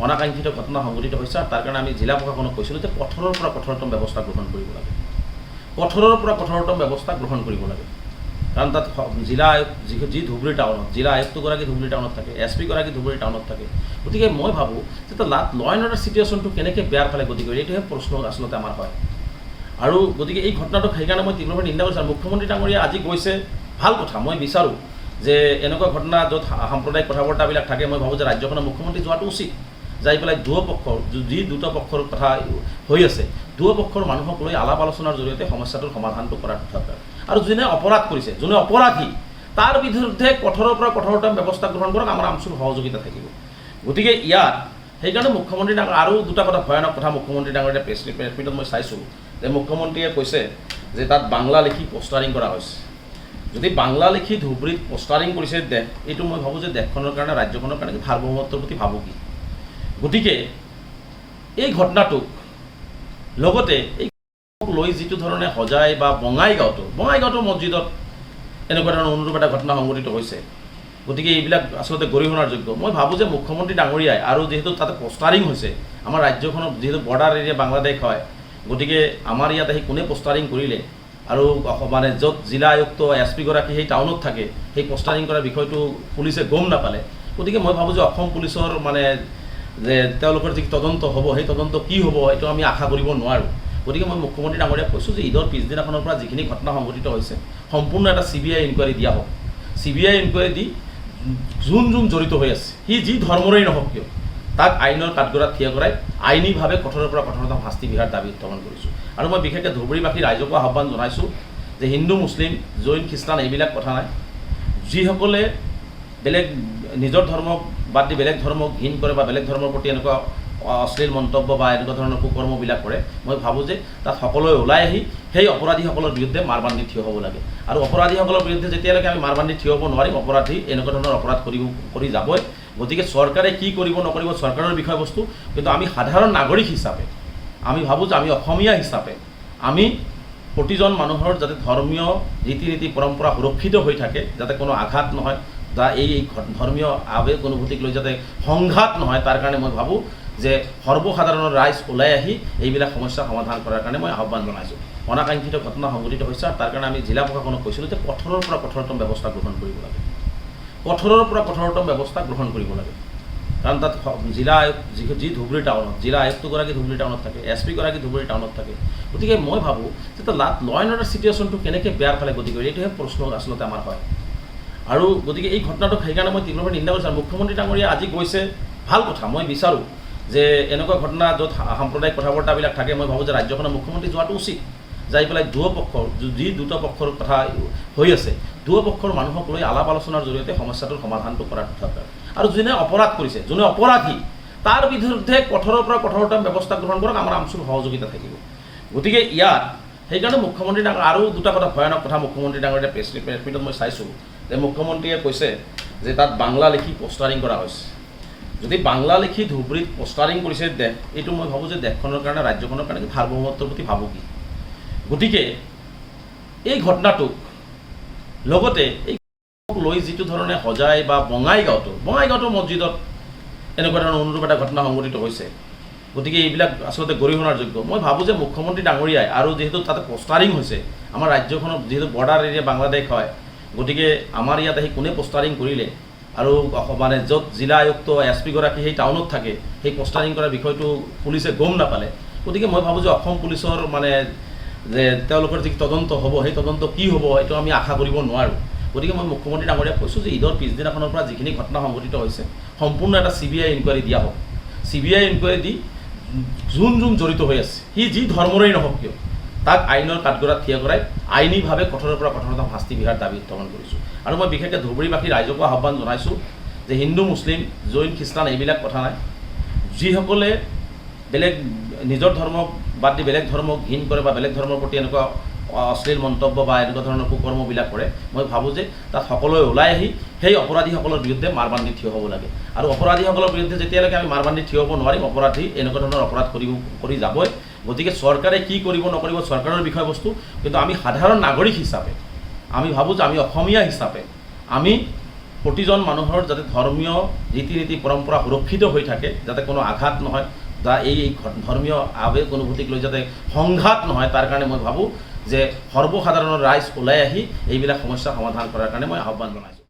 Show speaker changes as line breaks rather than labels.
অনাকাংক্ষিত ঘটনা সংঘটিত হৈছে আৰু তাৰ কাৰণে আমি জিলা প্ৰশাসনক কৈছিলোঁ যে কঠোৰৰ পৰা কঠোৰতম ব্যৱস্থা গ্ৰহণ কৰিব লাগে, কঠোৰৰ পৰা কঠোৰতম ব্যৱস্থা গ্ৰহণ কৰিব লাগে। কাৰণ তাত জিলা আয়ুক্ত যি ধুবুৰী টাউনত, জিলা আয়ুক্তগৰাকী ধুবুৰী টাউনত থাকে, SP গৰাকী ধুবুৰী টাউনত থাকে। গতিকে মই ভাবোঁ যে ল এণ্ড অৰ্ডাৰ চিটুৱেশ্যনটো কেনেকৈ বেয়াৰ ফালে গতি কৰে, এইটোহে প্ৰশ্ন আচলতে আমাৰ হয়। আৰু গতিকে এই ঘটনাটোক সেইকাৰণে মই তীব্ৰভাৱে নিন্দা কৰিছোঁ। মুখ্যমন্ত্ৰী ডাঙৰীয়া আজি গৈছে, ভাল কথা। মই বিচাৰোঁ যে এনেকুৱা ঘটনা য'ত সাম্প্ৰদায়িক কথা বতৰাবিলাক থাকে, মই ভাবোঁ যে ৰাজ্যখনৰ মুখ্যমন্ত্ৰী যোৱাটো উচিত। যাই পেলাই দুয়োপক্ষৰ যি দুটা পক্ষৰ কথা হৈ আছে, দুয়োপক্ষৰ মানুহক লৈ আলাপ আলোচনাৰ জৰিয়তে সমস্যাটোৰ সমাধানটো কৰাৰ দৰকাৰ। আৰু যোনে অপৰাধ কৰিছে, যোনে অপৰাধী, তাৰ বিৰুদ্ধে কঠোৰৰ পৰা কঠোৰতম ব্যৱস্থা গ্ৰহণ কৰক, আমাৰ আমচুৰ সহযোগিতা থাকিব। গতিকে ইয়াত সেইকাৰণে মুখ্যমন্ত্ৰী ডাঙৰ আৰু দুটা কথা, ভয়ানক কথা মুখ্যমন্ত্ৰী ডাঙৰীয়া প্ৰেছ মিটত মই চাইছোঁ যে মুখ্যমন্ত্ৰীয়ে কৈছে যে তাত বাংলা লিখি পোষ্টাৰিং কৰা হৈছে। যদি বাংলা লিখি ধুবুৰীত পোষ্টাৰিং কৰিছে দেশ, এইটো মই ভাবোঁ যে দেশখনৰ কাৰণে, ৰাজ্যখনৰ কাৰণে সাৰ্বভৌমত্বৰ প্ৰতি ভাবুকি। গতিকে এই ঘটনাটোক লগতে এই লৈ যিটো ধৰণে সজাই বা বঙাইগাঁৱতো মছজিদত এনেকুৱা ধৰণৰ অনুৰূপ এটা ঘটনা সংঘটিত হৈছে। গতিকে এইবিলাক আচলতে গৰিহণাৰ যোগ্য। মই ভাবোঁ যে মুখ্যমন্ত্ৰী ডাঙৰীয়াই, আৰু যিহেতু তাতে পোষ্টাৰিং হৈছে, আমাৰ ৰাজ্যখনত যিহেতু বৰ্ডাৰ এৰিয়া বাংলাদেশ হয়, গতিকে আমাৰ ইয়াত আহি কোনে পোষ্টাৰিং কৰিলে, আৰু মানে য'ত জিলা আয়ুক্ত SP গৰাকী সেই টাউনত থাকে, সেই পোষ্টাৰিং কৰাৰ বিষয়টো পুলিচে গম নাপালে। গতিকে মই ভাবোঁ যে অসম পুলিচৰ মানে যে তেওঁলোকৰ যি তদন্ত হ'ব, সেই তদন্ত কি হ'ব এইটো আমি আশা কৰিব নোৱাৰোঁ। গতিকে মই মুখ্যমন্ত্ৰী ডাঙৰীয়াক কৈছোঁ যে ঈদৰ পিছদিনাখনৰ পৰা যিখিনি ঘটনা সংঘটিত হৈছে, সম্পূৰ্ণ এটা CBI ইনকুৱাৰী দিয়া হওক। CBI ইনকুৱাৰী দি যোন জড়িত হৈ আছে, সি যি ধৰ্মৰেই নহওক কিয়, তাক আইনৰ কাঠগড়াত থিয় কৰাই আইনীভাৱে কঠোৰৰ পৰা কঠোৰতম শাস্তি বিহাৰ দাবী উত্থাপন কৰিছোঁ। আৰু মই বিশেষকৈ ধুবুৰীবাসী ৰাইজকো আহ্বান জনাইছোঁ যে হিন্দু, মুছলিম, জৈন, খ্ৰীষ্টান এইবিলাক কথা নাই। যিসকলে বেলেগ নিজৰ ধৰ্মক বাদ দি বেলেগ ধৰ্মক ঘিণ কৰে বা বেলেগ ধৰ্মৰ প্ৰতি এনেকুৱা অশ্লীল মন্তব্য বা এনেকুৱা ধৰণৰ কুকৰ্মবিলাক কৰে, মই ভাবোঁ যে তাত সকলোৱে ওলাই আহি সেই অপৰাধীসকলৰ বিৰুদ্ধে মাৰবান্ধি থিয় হ'ব লাগে। আৰু অপৰাধীসকলৰ বিৰুদ্ধে যেতিয়ালৈকে আমি মাৰবান্ধি থিয় হ'ব নোৱাৰিম, অপৰাধী এনেকুৱা ধৰণৰ অপৰাধ কৰি যাবই। গতিকে চৰকাৰে কি কৰিব নকৰিব চৰকাৰৰ বিষয়বস্তু, কিন্তু আমি সাধাৰণ নাগৰিক হিচাপে আমি ভাবোঁ যে আমি অসমীয়া হিচাপে আমি প্ৰতিজন মানুহৰ যাতে ধৰ্মীয় ৰীতি নীতি পৰম্পৰা সুৰক্ষিত হৈ থাকে, যাতে কোনো আঘাত নহয়, বা এই ধৰ্মীয় আৱেগ অনুভূতিক লৈ যাতে সংঘাত নহয়, তাৰ কাৰণে মই ভাবোঁ যে সৰ্বসাধাৰণৰ ৰাইজ ওলাই আহি এইবিলাক সমস্যা সমাধান কৰাৰ কাৰণে মই আহ্বান জনাইছোঁ। অনাকাংক্ষিত ঘটনা সংঘটিত হৈছে আৰু তাৰ কাৰণে আমি জিলা প্ৰশাসনক কৈছিলোঁ যে কঠোৰৰ পৰা কঠোৰতম ব্যৱস্থা গ্ৰহণ কৰিব লাগে, কঠোৰৰ পৰা কঠোৰতম ব্যৱস্থা গ্ৰহণ কৰিব লাগে। কাৰণ তাত জিলা আয়ুক্ত যি ধুবুৰী টাউনত, জিলা আয়ুক্তগৰাকী ধুবুৰী টাউনত থাকে, SP গৰাকী ধুবুৰী টাউনত থাকে। গতিকে মই ভাবোঁ যে ল এণ্ড অৰ্ডাৰ চিটুৱেশ্যনটো কেনেকৈ বেয়াৰ ফালে গতি কৰে, এইটোহে প্ৰশ্ন আচলতে আমাৰ হয়। আৰু গতিকে এই ঘটনাটোক সেইকাৰণে মই তীব্ৰভাৱে নিন্দা কৰিছোঁ। মুখ্যমন্ত্ৰী ডাঙৰীয়া আজি গৈছে, ভাল কথা। মই বিচাৰোঁ যে এনেকুৱা ঘটনা য'ত সাম্প্ৰদায়িক কথা বতৰাবিলাক থাকে, মই ভাবোঁ যে ৰাজ্যখনৰ মুখ্যমন্ত্ৰী যোৱাটো উচিত। যাই পেলাই দুয়োপক্ষৰ যি দুটা পক্ষৰ কথা হৈ আছে, দুয়োপক্ষৰ মানুহক লৈ আলাপ আলোচনাৰ জৰিয়তে সমস্যাটোৰ সমাধানটো কৰাৰ দৰকাৰ। আৰু যোনে অপৰাধ কৰিছে, যোনে অপৰাধী, তাৰ বিৰুদ্ধে কঠোৰৰ পৰা কঠোৰতম ব্যৱস্থা গ্ৰহণ কৰক, আমাৰ আমচুৰ সহযোগিতা থাকিব। গতিকে ইয়াত সেইকাৰণে মুখ্যমন্ত্ৰী ডাঙৰ আৰু দুটা কথা, ভয়ানক কথা মুখ্যমন্ত্ৰী ডাঙৰীয়া প্ৰেছ মিটত মই চাইছোঁ যে মুখ্যমন্ত্ৰীয়ে কৈছে যে তাত বাংলা লিখি পোষ্টাৰিং কৰা হৈছে। যদি বাংলা লিখি ধুবুৰীত পোষ্টাৰিং কৰিছে দেশ, এইটো মই ভাবোঁ যে দেশখনৰ কাৰণে, ৰাজ্যখনৰ কাৰণে সাৰ্বভৌমত্বৰ প্ৰতি ভাবুকি। গতিকে এই ঘটনাটোক লগতে এই লৈ যিটো ধৰণে সজাই বা বঙাইগাঁৱতো মছজিদত এনেকুৱা ধৰণৰ অনুৰূপ এটা ঘটনা সংঘটিত হৈছে। গতিকে এইবিলাক আচলতে গৰিহণাৰ যোগ্য। মই ভাবোঁ যে মুখ্যমন্ত্ৰী ডাঙৰীয়াই, আৰু যিহেতু তাতে পোষ্টাৰিং হৈছে, আমাৰ ৰাজ্যখনত যিহেতু বৰ্ডাৰ এৰিয়া বাংলাদেশ হয়, গতিকে আমাৰ ইয়াত আহি কোনে পোষ্টাৰিং কৰিলে, আৰু মানে য'ত জিলা আয়ুক্ত SP গৰাকী সেই টাউনত থাকে, সেই পোষ্টাৰিং কৰাৰ বিষয়টো পুলিচে গম নাপালে। গতিকে মই ভাবোঁ যে অসম পুলিচৰ মানে যে তেওঁলোকৰ যি তদন্ত হ'ব, সেই তদন্ত কি হ'ব এইটো আমি আশা কৰিব নোৱাৰোঁ। গতিকে মই মুখ্যমন্ত্ৰী ডাঙৰীয়াক কৈছোঁ যে ঈদৰ পিছদিনাখনৰ পৰা যিখিনি ঘটনা সংঘটিত হৈছে, সম্পূৰ্ণ এটা CBI ইনকুৱাৰী দিয়া হওক। CBI ইনকুৱাৰী দি যোন জড়িত হৈ আছে, সি যি ধৰ্মৰেই নহওক কিয়, তাক আইনৰ কাঠগড়াত থিয় কৰাই আইনীভাৱে কঠোৰৰ পৰা কঠোৰতম শাস্তি বিহাৰ দাবী উত্থাপন কৰিছোঁ। আৰু মই বিশেষকৈ ধুবুৰীবাসী ৰাইজকো আহ্বান জনাইছোঁ যে হিন্দু, মুছলিম, জৈন, খ্ৰীষ্টান এইবিলাক কথা নাই। যিসকলে বেলেগ নিজৰ ধৰ্মক বাদ দি বেলেগ ধৰ্মক ঘিণ কৰে বা বেলেগ ধৰ্মৰ প্ৰতি এনেকুৱা অশ্লীল মন্তব্য বা এনেকুৱা ধৰণৰ কুকৰ্মবিলাক কৰে, মই ভাবোঁ যে তাত সকলোৱে ওলাই আহি সেই অপৰাধীসকলৰ বিৰুদ্ধে মাৰবান্ধি থিয় হ'ব লাগে। আৰু অপৰাধীসকলৰ বিৰুদ্ধে যেতিয়ালৈকে আমি মাৰবান্ধি থিয় হ'ব নোৱাৰিম, অপৰাধী এনেকুৱা ধৰণৰ অপৰাধ কৰি যাবই। গতিকে চৰকাৰে কি কৰিব নকৰিব চৰকাৰৰ বিষয়বস্তু, কিন্তু আমি সাধাৰণ নাগৰিক হিচাপে আমি ভাবোঁ যে আমি অসমীয়া হিচাপে আমি প্ৰতিজন মানুহৰ যাতে ধৰ্মীয় ৰীতি নীতি পৰম্পৰা সুৰক্ষিত হৈ থাকে, যাতে কোনো আঘাত নহয় বা এই ধৰ্মীয় আৱেগ অনুভূতিক লৈ যাতে সংঘাত নহয়, তাৰ কাৰণে মই ভাবোঁ যে সৰ্বসাধাৰণৰ ৰাইজ ওলাই আহি এইবিলাক সমস্যা সমাধান কৰাৰ কাৰণে মই আহ্বান জনাইছোঁ।